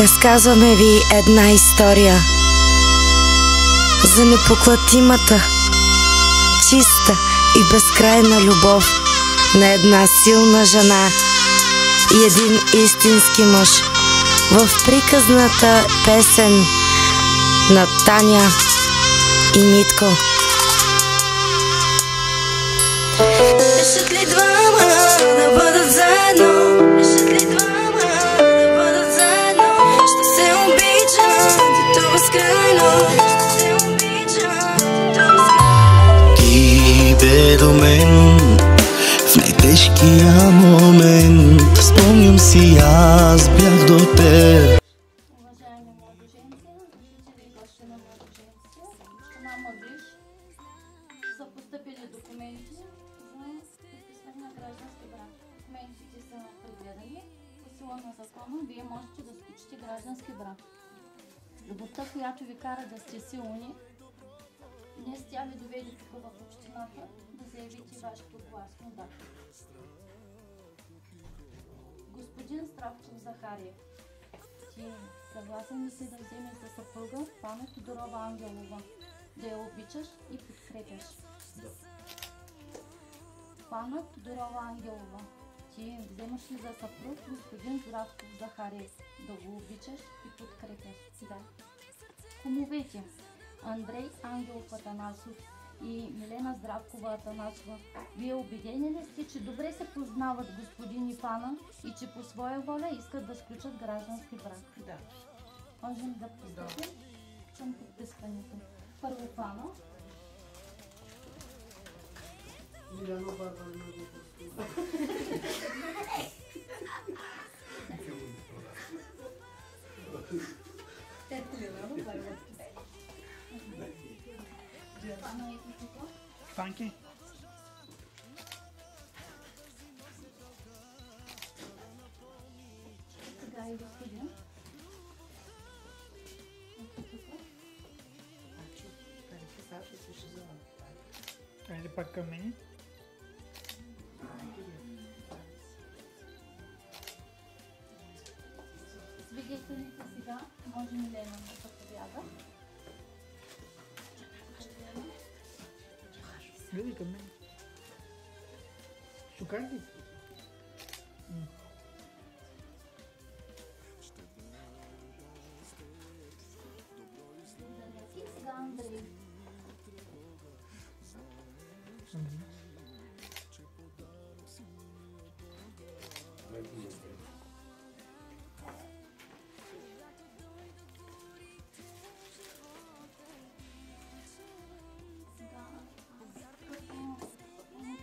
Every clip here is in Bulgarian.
Разказваме ви една история за непоклатимата, чиста и безкрайна любов на една силна жена и един истински мъж в приказната песен на Таня и Митко. Решат ли двама да бъдат заедно? Решат ли двама да бъдат заедно? Ще се обичат и то безкрайно. Ще се обичат и то безкрайно. Ти бе до мен в най-тежкия момент. Спомням си, аз бях до теб. Уважаеми младоженци, жители и гости на младоженци, община Мъглиж са постъпили документи за подписване на граждански брак. Документите са прегледани. По сила на закона вие можете да сключите граждански брак. Любовта, която ви кара да сте силни, днес тя ви доведе тук в общината да заявите вашето гласно да. Господин Здравчев Захариев, ти съгласен ли си да вземеш за съпруга Пана Тодорова Ангелова, да я обичаш и подкрепяш? Да. Пана Тодорова Ангелова, ти вземаш ли за съпруг господин Здравчев Захариев, да го обичаш и подкрепяш? Да. Кумовете Андрей Ангелов Атанасов и Милена Здравкова Атанасова, вие убедени ли сте, че добре се познават господин и Пана и че по своя воля искат да сключат граждански брак? Да. Можем да пристъпим към подписването. Първо Пана. Милена Барбарина го Пана и Тихо. Панки. Сега и господин. Айде пак към мен. Свидетелите сега може Милена да заповяда. Гледай към мен. Шукаш ли? И сега Андрей.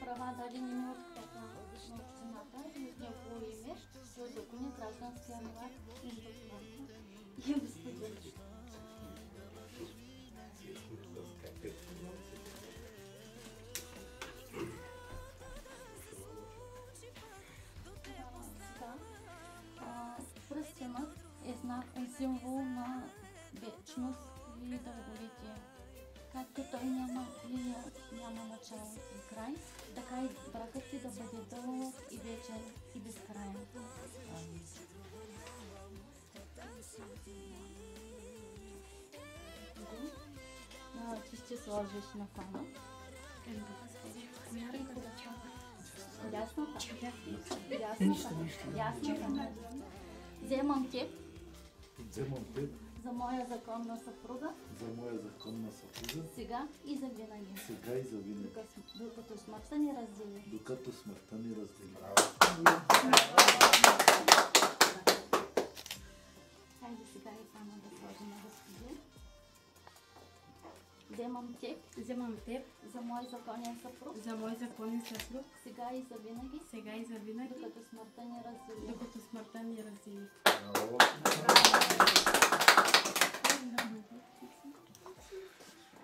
Права дадени от кмета на общината и от негово име се узакони гражданския брак между Пана и господин. Пръстенът е знак и символ на вечност и дълголетие. Както той няма линия, няма начало и край, така и бракът ти да бъде дълъг и вечен и безкрайен. Ти ще сложиш на Пана. Ясно? Ясно? Вземам теб. За моя законна съпруга. За моя законна съпруга. Сега и за винаги. Сега и за винаги. Докато смъртта ни раздели. Докато смъртта ни раздели. Хайде сега и Пана да сложим на господин. Вземам теб. За мой законен съпруг. За мой законен съпруг. Сега и за винаги. Сега и за винаги. Докато смъртта ни раздели. Докато смъртта ни раздели.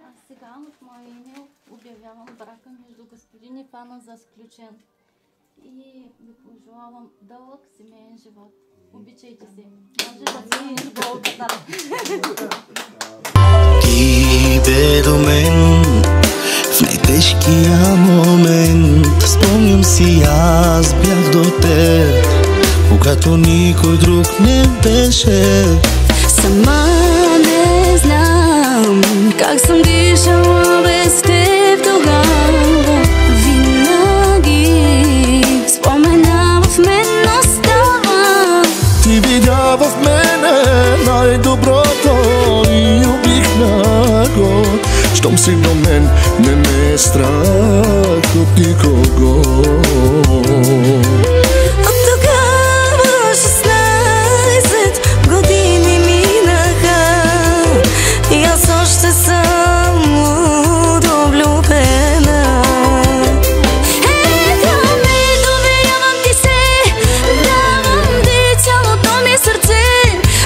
А сега от мое име обявявам брака между господин и Пана за сключен. И ви пожелавам дълъг семейен живот. Обичайте се. Може да си болката. Ти бе до мен в най-тежкия момент. Спомням си, аз бях до теб. когато никой друг не беше. Сама не знам как съм дишала без теб тогава. Винаги спомена в мен остава. Ти видя в мене най-доброто и обикна го. Щом си до мен, не ме е страх от никого. От тогава 16 години минаха и аз още съм влюбена. Ето ме, доверявам ти се, давам ти цялото ми сърце,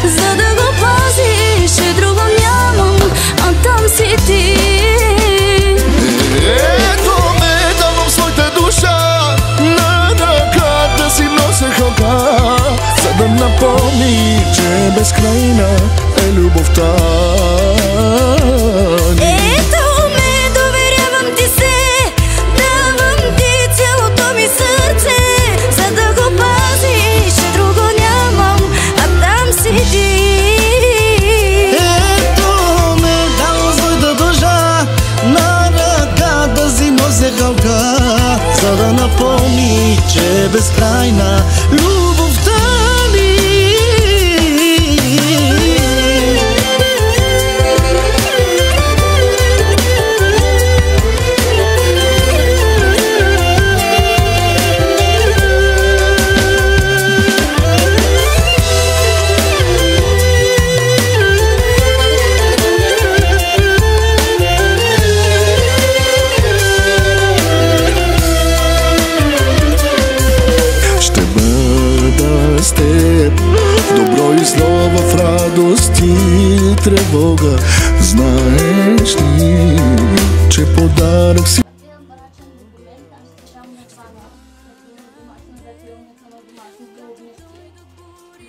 за да го пазиш, друго нямам, а там си ти. Ето ме, давам своята душа, на ръка да си нося хълка, за да напомни, че безкрайна е любовта ни. Ето ме, доверявам ти се, давам ти цялото ми сърце, за да го пазиш, друго нямам, а там си ти. Ето ме, давам своята душа, на ръка да си нося хълка, за да напомни, че безкрайна любовта ни. Ще бъда с теб, в добро и зло, в радост и тревога. Знаеш ли, че подарък си Имам брачен документ, аз ще дам на Ваня, домашна ветерилница на домашните огнищи.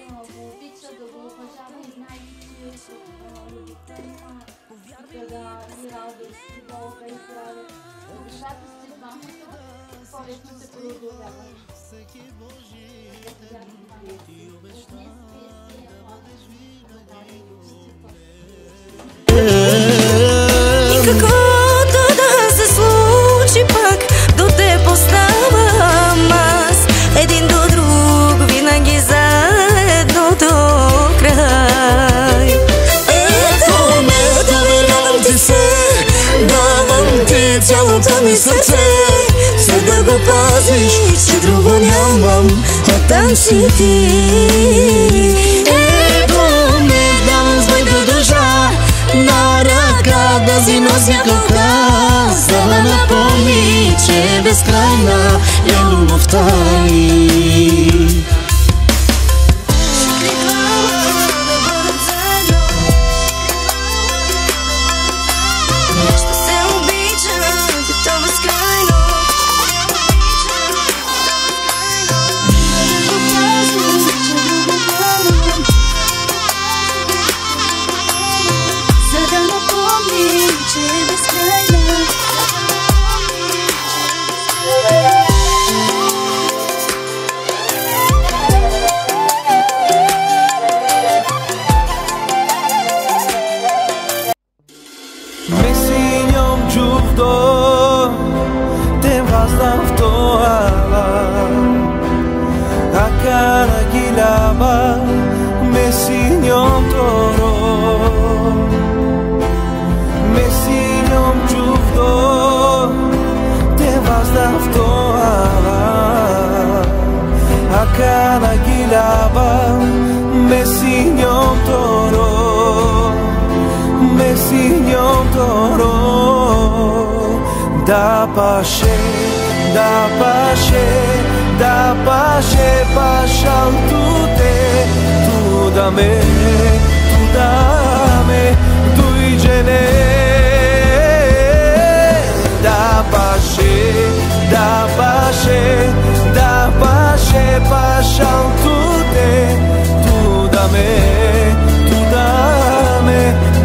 Да го обича, да го уважава и знайки, че любовта има да и радост, и болка, и здраве. Когато сте двама, по-лесно се продължава. И каквото да се случи пак, до теб оставам аз, един до друг, винаги заедно до край. Ето ме, доверявам ти се, давам ти цялото ми сърце, за да го пазиш, че друго нямам, а там си ти. Ето ме, давам своята душа, на ръка да си нося хълка, за да напомни, че безкрайна е любовта ни. Ще се обичам, ти то безкрайно. За да напомни, че е безкрайно. Messinhom juvdo te vazdan ftoava Akana gilaba Messinhom toro Messinhom juvdo te vazdan ftoava Akana gilaba Messinhom toro Messinhom toro Da pace, da pace, da pace, pașam tu da me, tu-i gene. Da pace, da pace, da pace, pașam tu da me,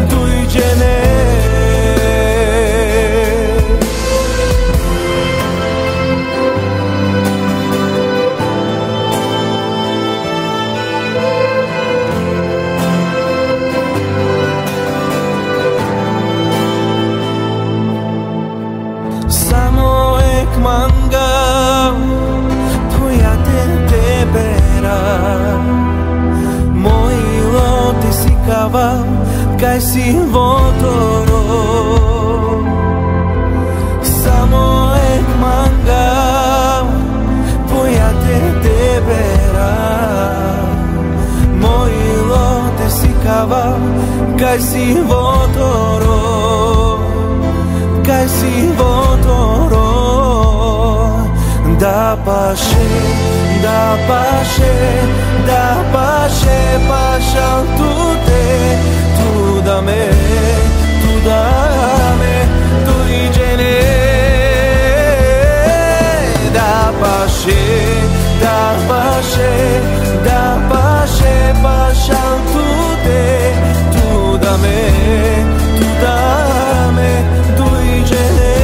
tu-i gene. кај си во торо. Само ек мангал, појате дебера, мојло те си кава, кај си во торо, кај си во торо. Da paše, da paše, da paše, pašal tu da me, tu iđene. Da paše, da paše, da paše, pašal tu da me, tu iđene.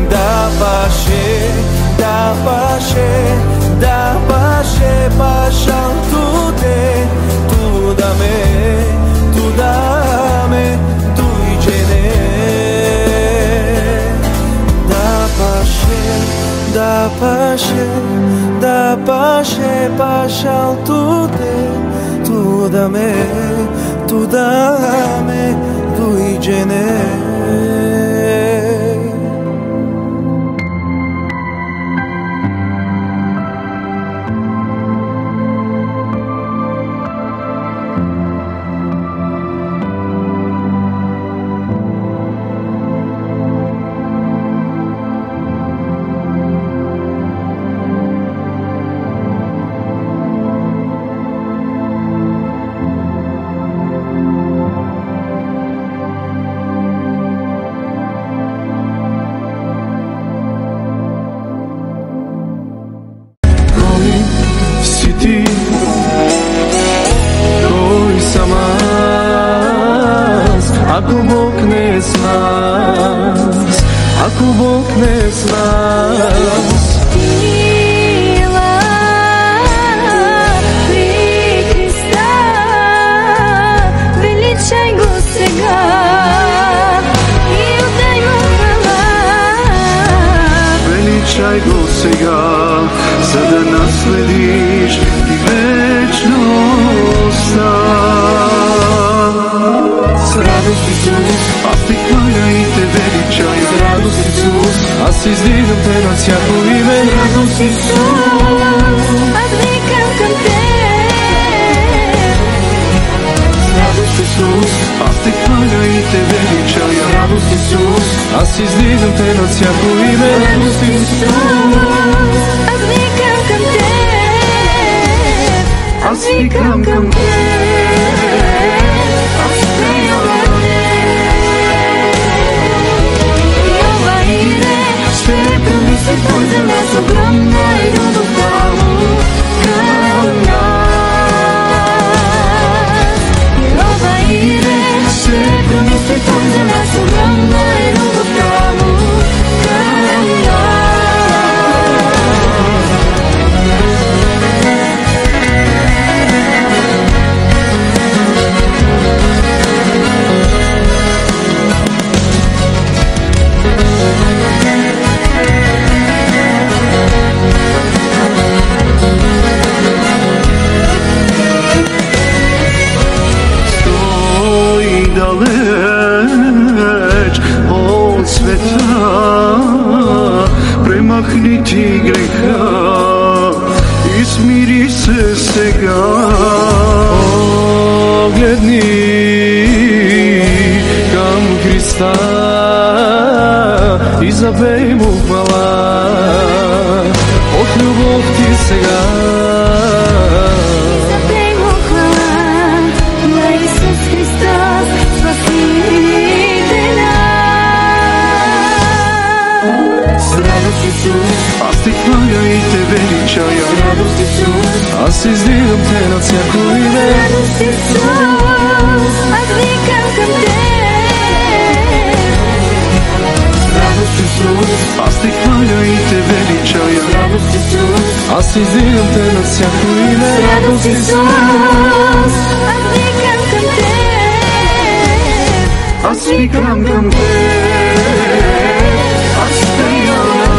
Da paše, da paše, pašal tu da me, tu iđene. Da paše, pašal tu da me, tu iđene. Ako Bog ne znas, ako Bog ne znas. Bila pri Hrista, veličaj go сега i udaj mu hvala. Veličaj go сега, za da naslediš i večnost. S radost Isus, аз ти хваля и те величая. С радост Исус, аз издигам те на всяко име. Радост Исус, аз викам към теб. с радост Исус, аз ти хваля и те величая. Радост Исус, аз издигам те на всяко име. Радост Исус, аз викам към теб. аз викам към теб. Твой за нас огромна и любовта му към нас. Йова Ире, ще промисли Твой за нас огромна и любовта му към Далеч от света, премахни ти греха и смири се сега. Погледни към Христа и забей му хвала от любов ти сега. Забей му хвала на Исус Христос, Спасителя. С радост Исус, аз ти хваля и те величая. Радост Исус, аз издигам те на всяко име. Радост Исус, аз викам към теб. Радост Исус, аз ти хваля и те величая. Радост Исус, аз издигам те на всяко име. Радост Исус, аз викам към теб. Аз викам към теб. Аз стоя на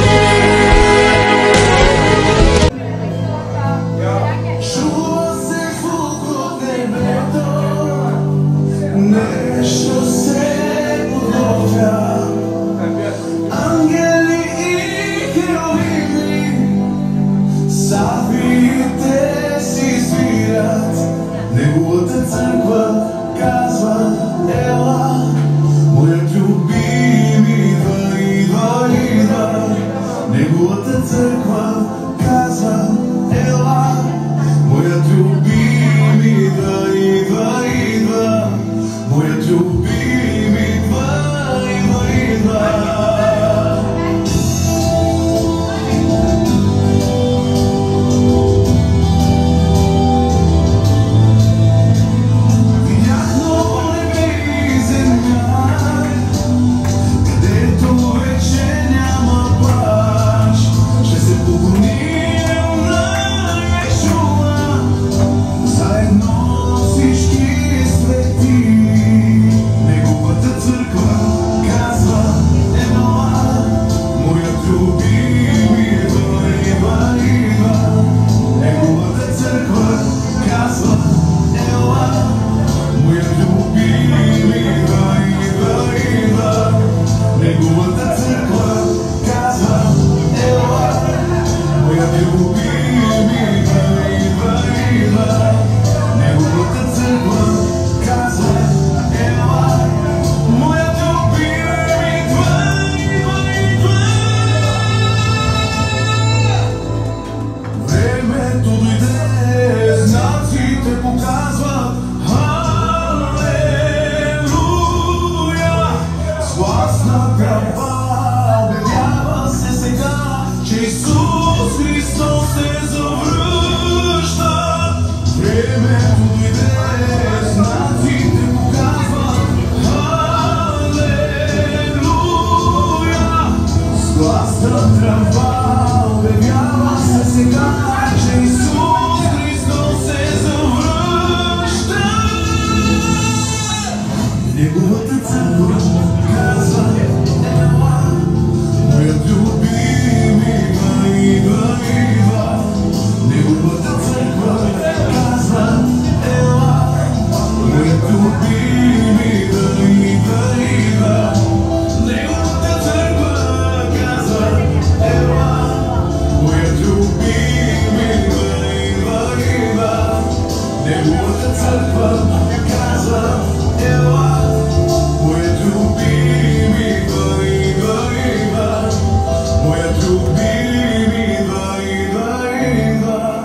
Чува се звук от небето. неговата църква казва: ела, моят любим идва, идва, идва, моят любим идва, идва, идва.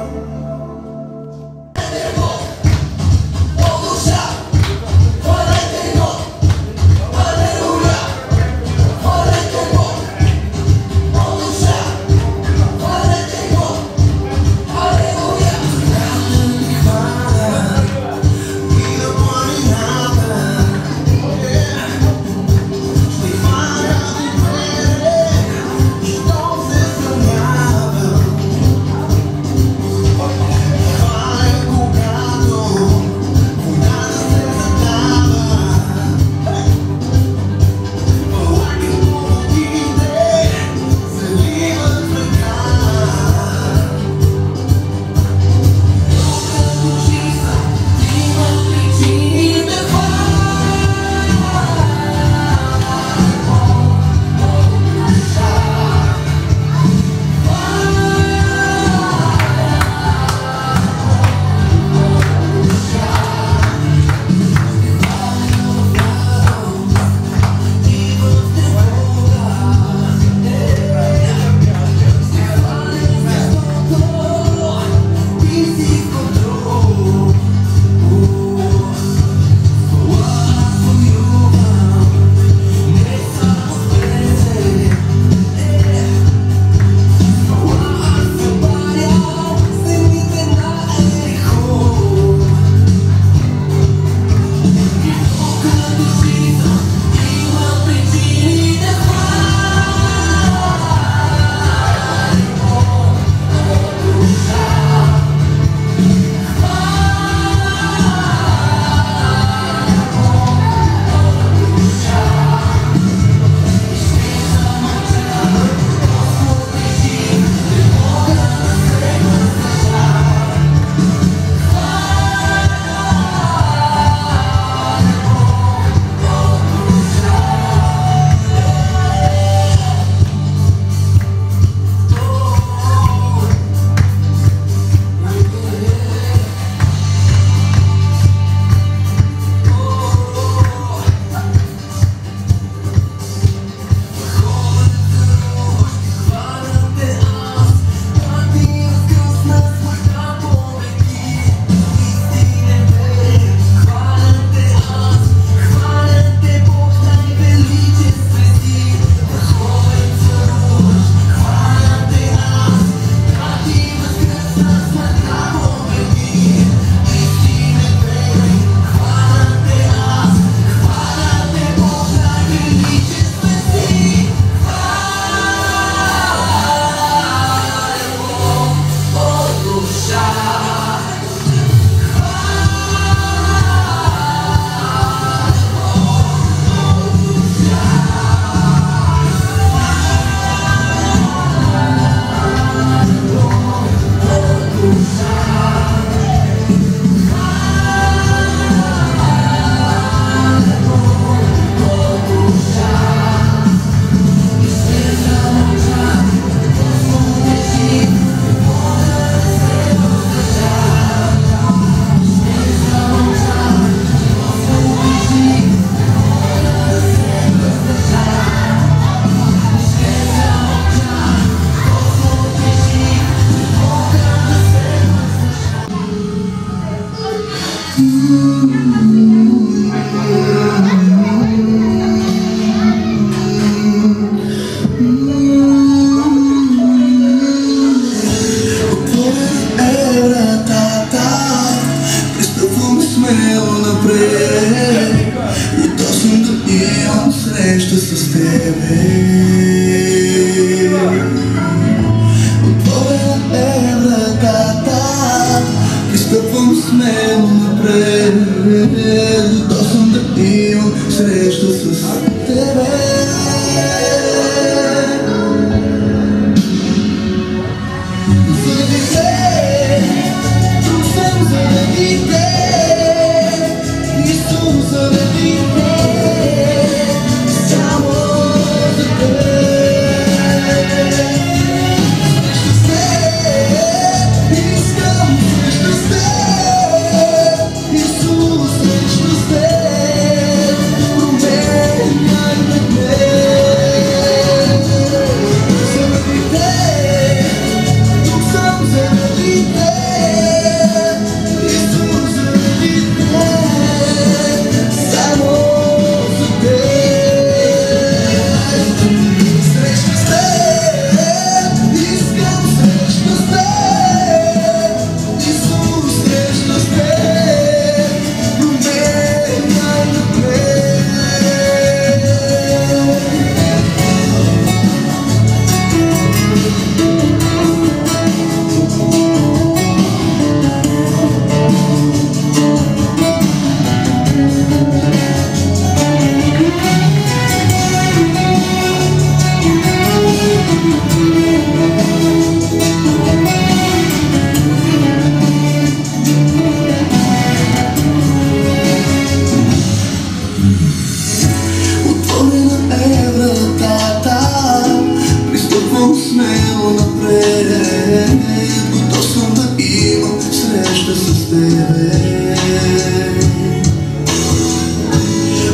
с тебе.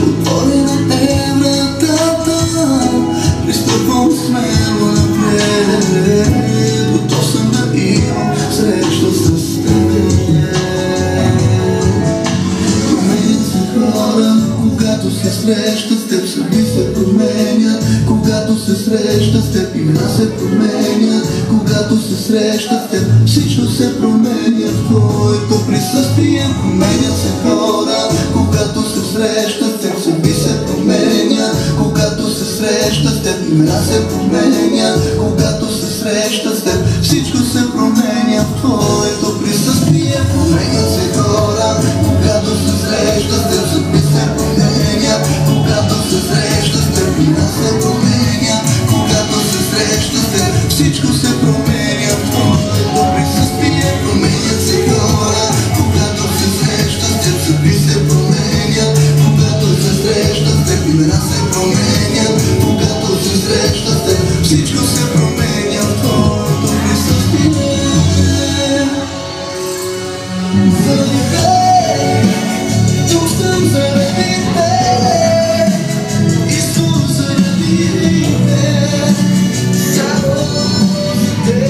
Отворена е вратата, пристъпвам смело напред. Готов съм да имам среща с тебе. Променят се хора, когато се среща с теб. Съдби се променя, когато се среща с теб. Имена се променя, когато се среща с теб. Всичко се променя в твоето присъствие. Променят се хора, когато се среща с теб. Съдби се променя, когато се среща с теб. Имена се променя, когато се среща с теб. Всичко се променя в твоето присъствие. Променят се хора, когато се среща с теб. Съдби се променя, когато се среща с теб. Имена се променя, когато се среща с теб. Всичко се променя в твоето присъствие. Променят се хора, когато се среща с теб. Съдби се променя, когато се среща с теб. Имена се променя, когато се среща с теб. Всичко се променя в твоето присъствие. Заради теб, тук съм заради теб. Исус, заради теб, само за теб.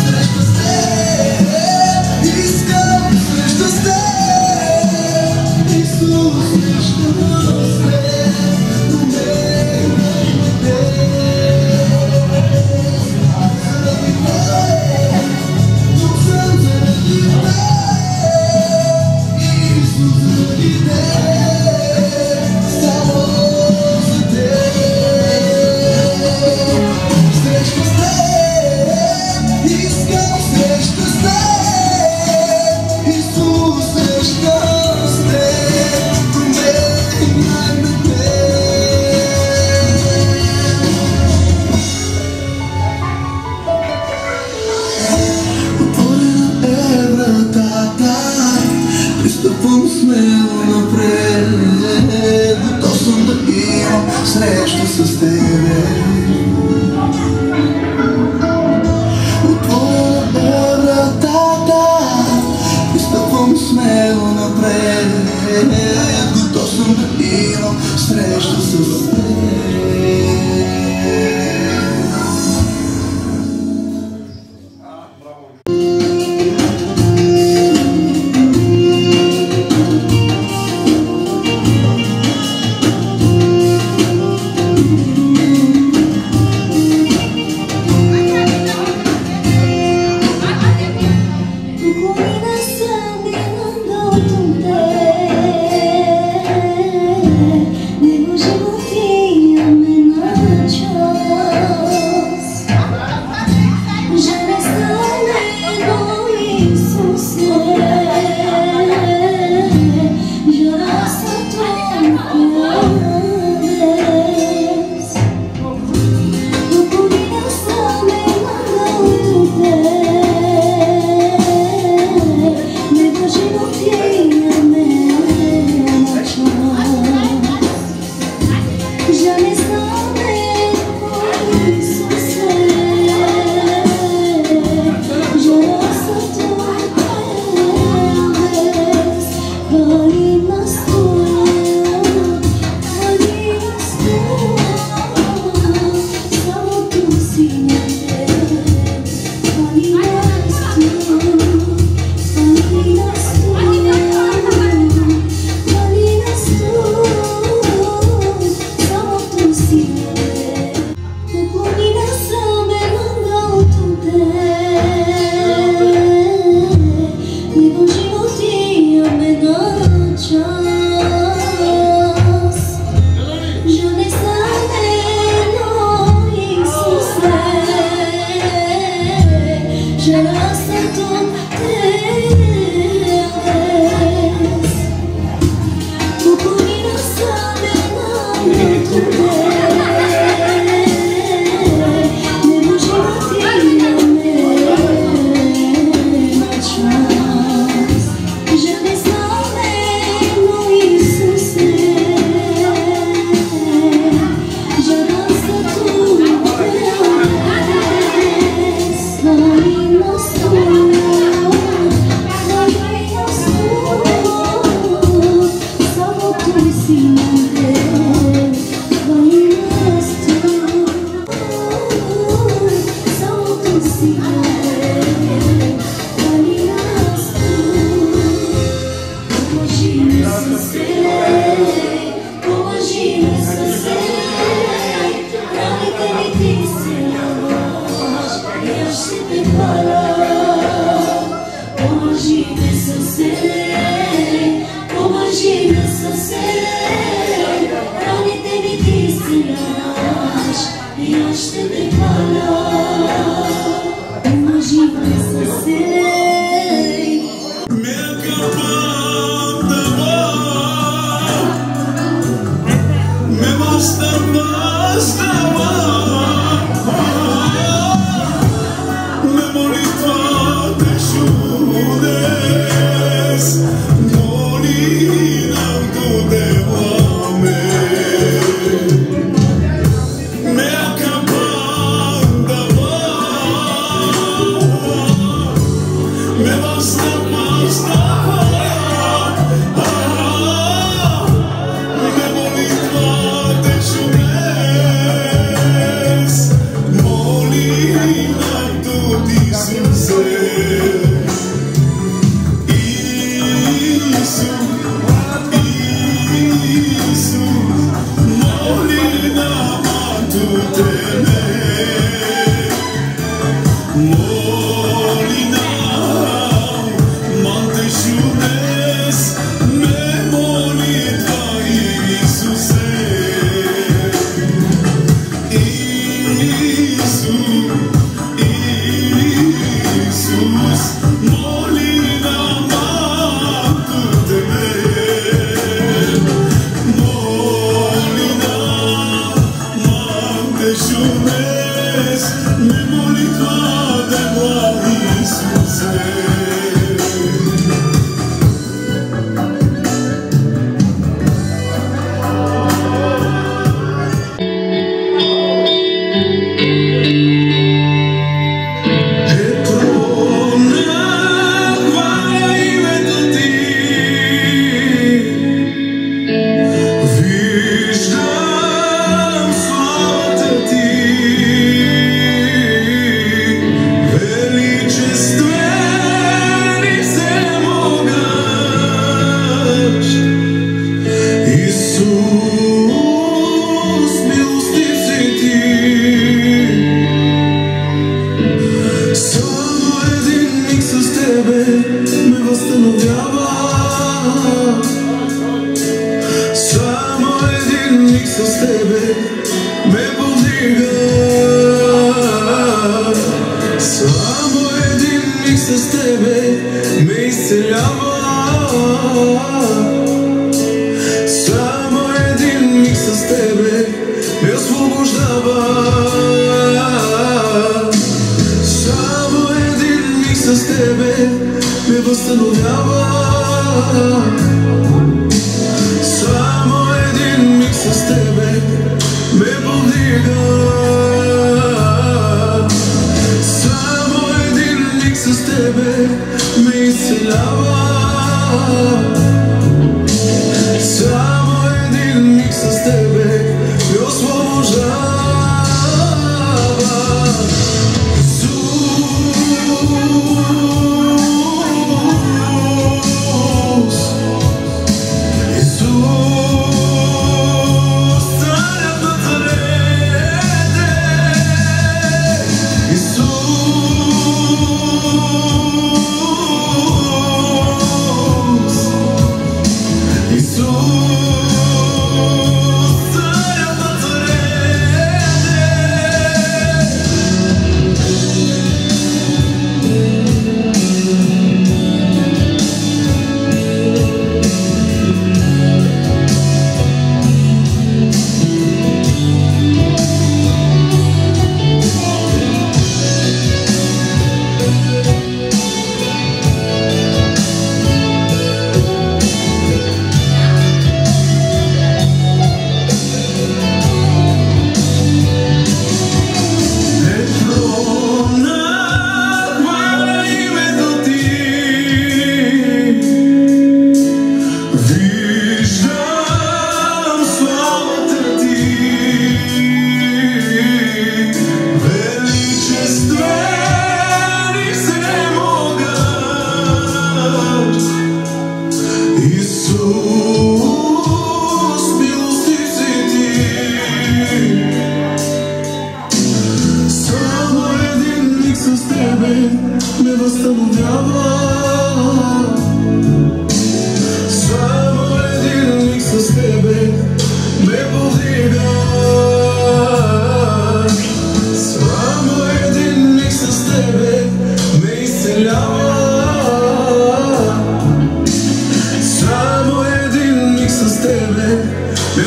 Среща с теб, искам среща с теб. Исус, среща с теб, променяй ме. Заради теб, тук съм заради теб. Исус, заради теб, само за теб. Среща с теб, искам среща с теб. Исус, среща с теб, променяй ме. Отворена е вратата, пристъпвам смело напред. Готов съм да имам среща с тебе. Отворена е вратата, пристъпвам смело напред. Готов съм да имам среща с теб. Nossa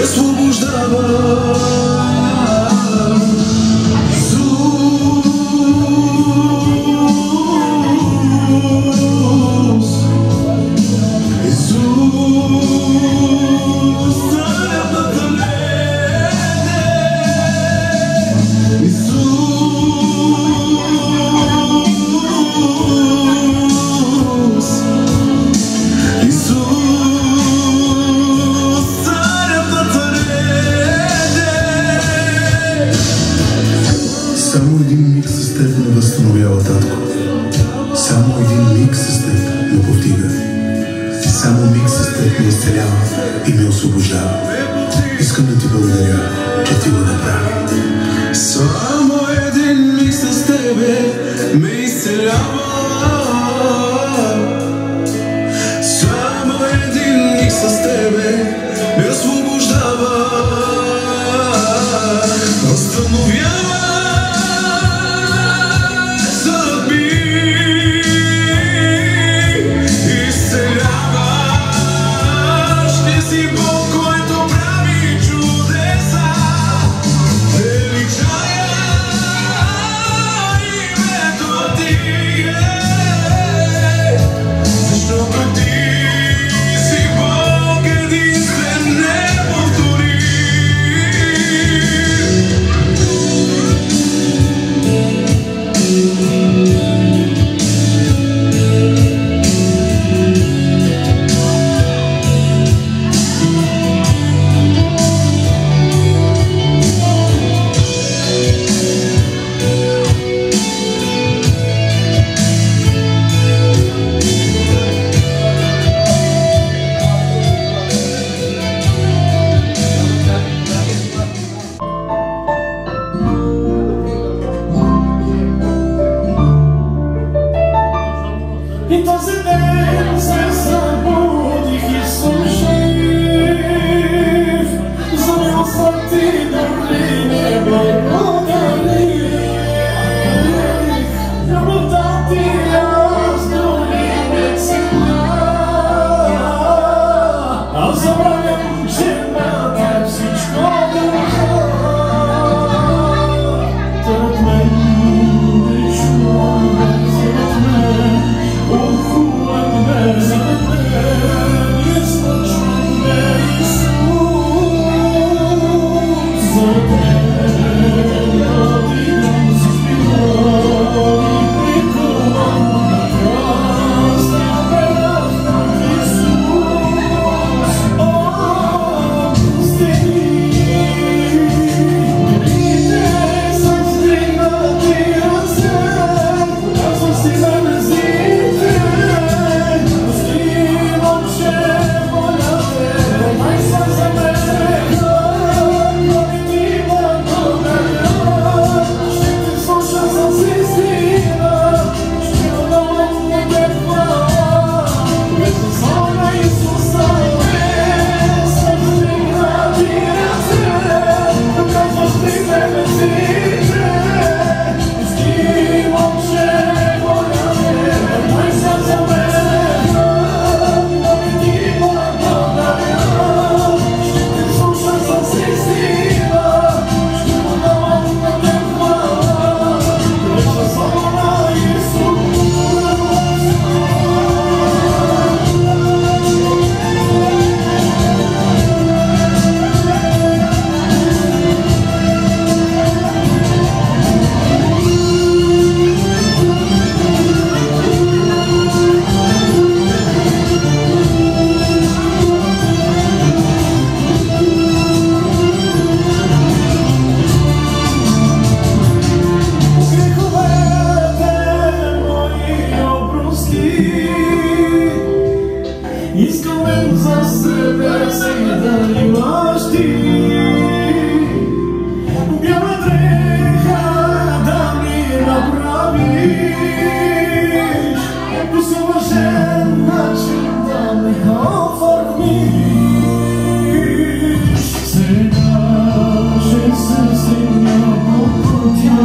Jesús. изцелява и ме освобождава. Искам да ти благодаря, че ти го направи. Само един миг с тебе ме изцелява. Само един миг с тебе ме освобождава. Възстановява съдби, изцеляваш. Ти си Бог, който прави чудеса. Величая името ти, защото ти си Бог единствен, неповторим. И този ден се събудих и съм жив. За милостта ти дори не благодарих. Любовта ти аз дори не ценя. Аз забравям, че на теб всичко държа. Зад мен искам за себе си да имаш ти. Бяла дреха да ми направиш, по съвършен начин да ме оформиш. Сега ще се стигна по пътя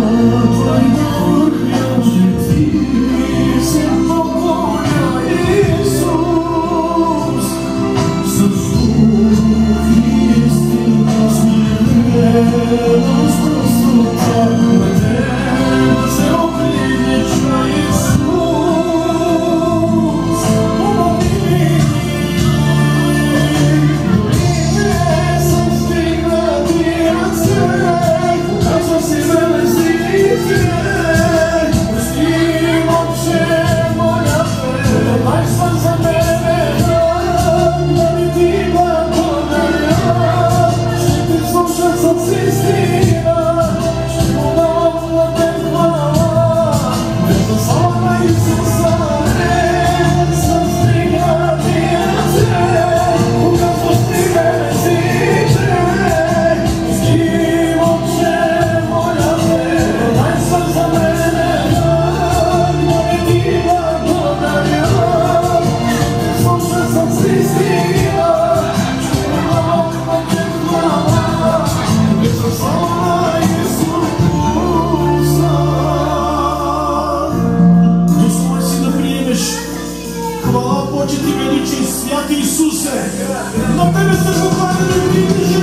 твоя вървя, ще ти се покоя, Исус. Святи Исусе, но Тебе се покладе да видиш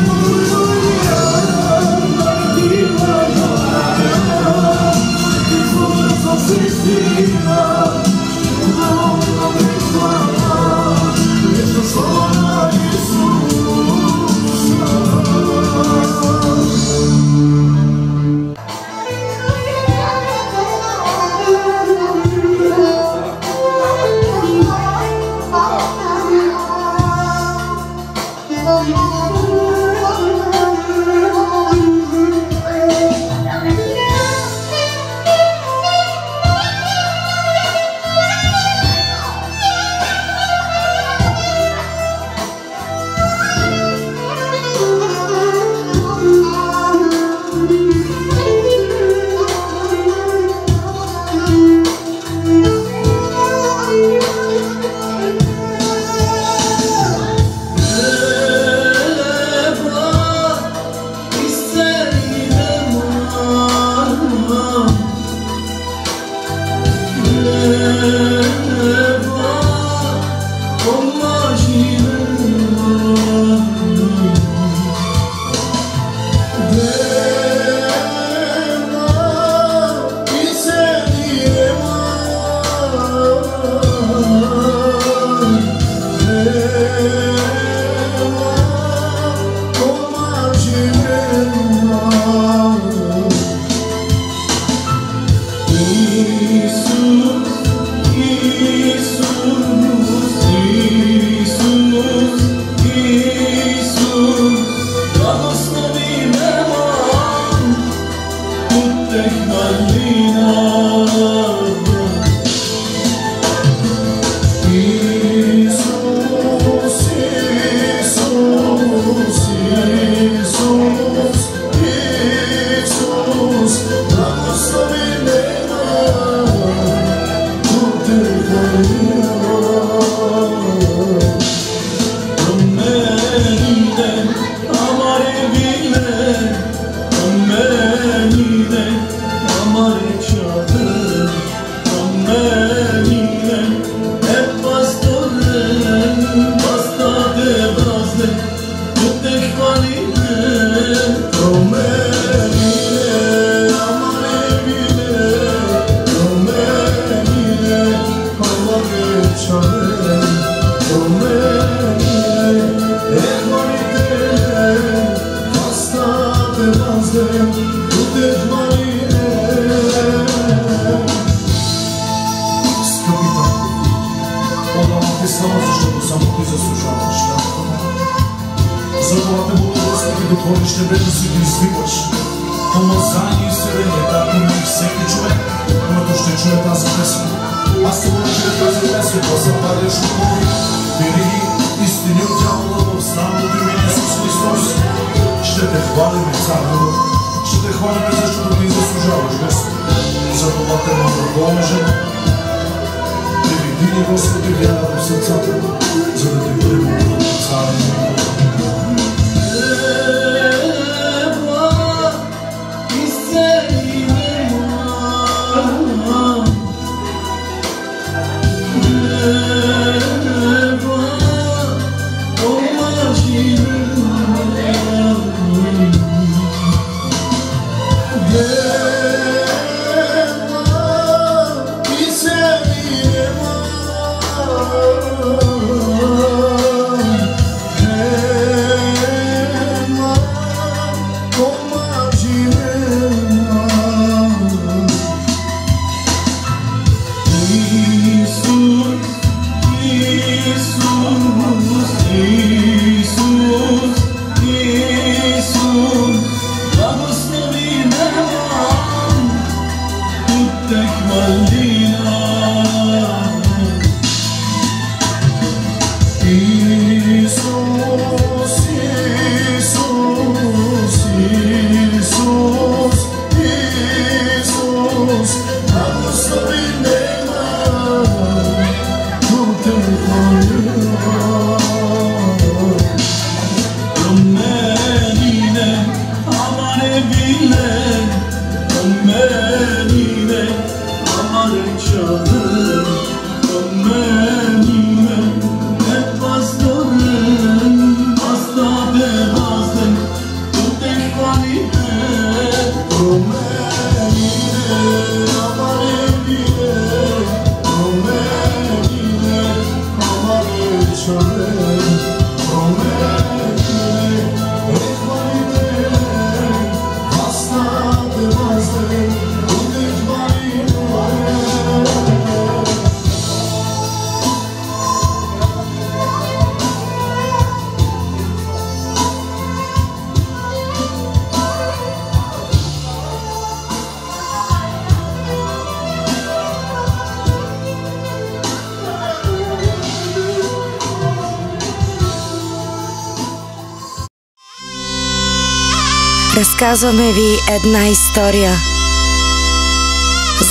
Разказваме ви една история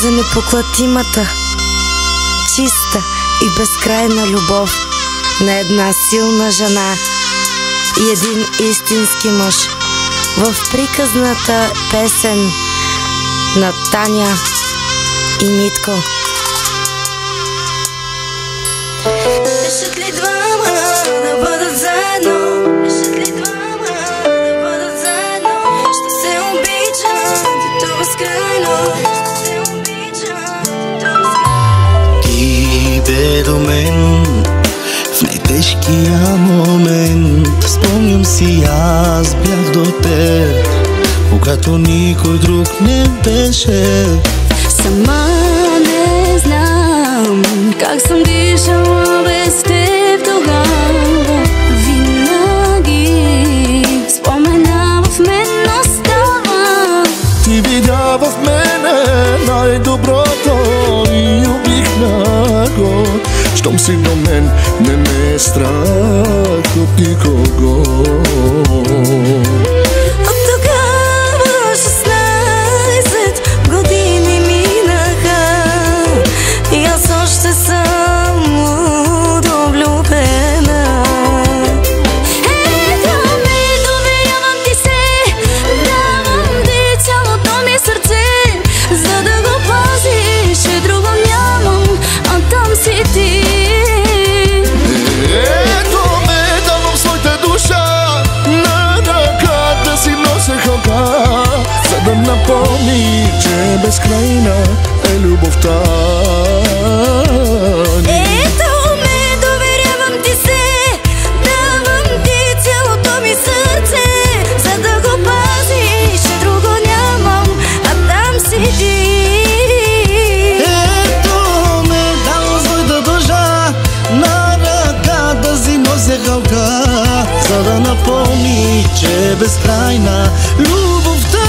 за непоклатимата, чиста и безкрайна любов на една силна жена и един истински мъж в приказната песен на Таня и Митко. Решат ли двама да бъдат заедно? Решат ли двама да бъдат заедно? Ще се обичат и то безкрайно. Ще се обичат и то безкрайно. Ти бе до мен в най-тежкия момент. Спомням си, аз бях до теб, когато никой друг не беше. Сама не знам как съм дишала без теб тогава. Винаги спомена в мен остава. Ти видя в мене най-доброто и обикна го. Щом си до мен, не ме е страх от никого. От тогава 16 години минаха и аз още съм влюбена. Ето ме, доверявам ти се, давам ти цялото ми сърце, за да го пазиш, друго нямам, а там си ти. Ето ме, давам своята душа, на ръка да си нося халка, за да напомни, че безкрайна е любовта ни. Ето ме, доверявам ти се, давам ти цялото ми сърце, за да го пазиш, друго нямам, а там си ти. Ето ме, давам своята душа, на ръка да си нося халка, за да напомни, че е безкрайна любовта